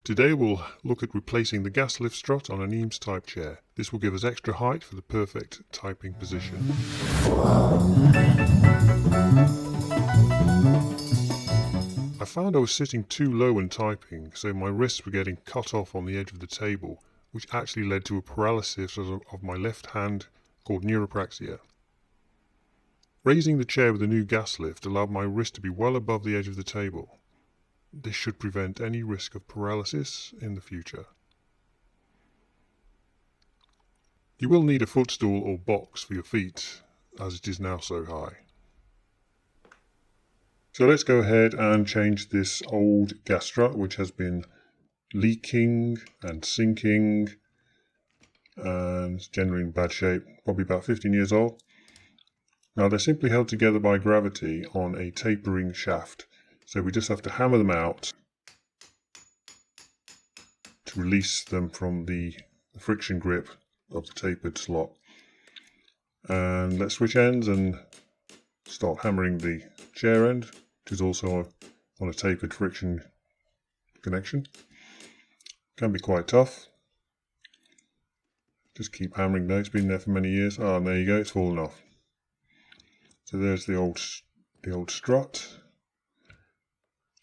Today we'll look at replacing the gas lift strut on an Eames type chair. This will give us extra height for the perfect typing position. I found I was sitting too low when typing, so my wrists were getting cut off on the edge of the table, which actually led to a paralysis of my left hand called neurapraxia. Raising the chair with the new gas lift allowed my wrist to be well above the edge of the table. This should prevent any risk of paralysis in the future. You will need a footstool or box for your feet, as it is now so high. So let's go ahead and change this old gas strut, which has been leaking and sinking and generally in bad shape, probably about 15 years old. Now they're simply held together by gravity on a tapering shaft. So we just have to hammer them out to release them from the friction grip of the tapered slot. And let's switch ends and start hammering the chair end, which is also on a tapered friction connection. Can be quite tough. Just keep hammering though, it's been there for many years. Ah, and there you go, it's fallen off. So there's the old strut.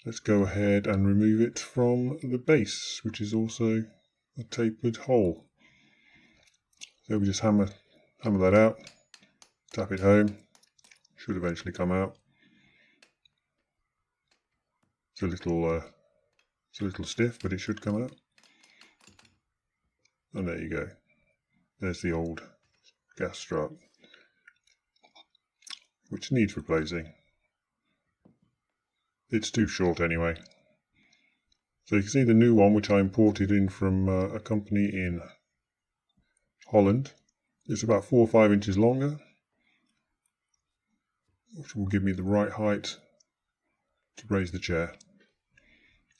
Let's go ahead and remove it from the base, which is also a tapered hole. So we just hammer that out, tap it home, should eventually come out. It's a little stiff, but it should come out. And there you go. There's the old gas strut, which needs replacing. It's too short anyway. So you can see the new one, which I imported in from a company in Holland. It's about 4 or 5 inches longer, which will give me the right height to raise the chair.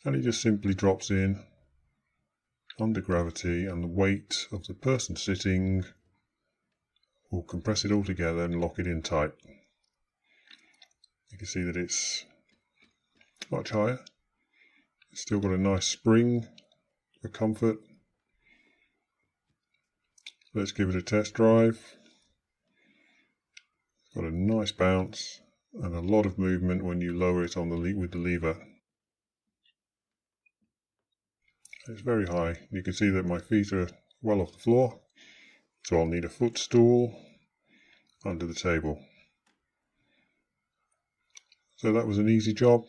And it just simply drops in under gravity, and the weight of the person sitting will compress it all together and lock it in tight. You can see that it's much higher. It's still got a nice spring for comfort. Let's give it a test drive. It's got a nice bounce and a lot of movement when you lower it on with the lever. It's very high. You can see that my feet are well off the floor, so I'll need a footstool under the table. So that was an easy job.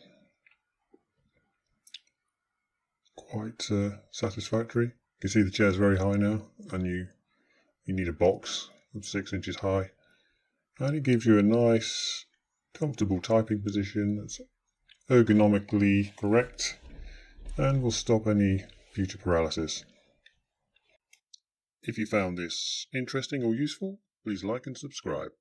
Quite satisfactory. You can see the chair's very high now, and you need a box of 6 inches high, and it gives you a nice comfortable typing position that's ergonomically correct and will stop any future paralysis. If you found this interesting or useful, please like and subscribe.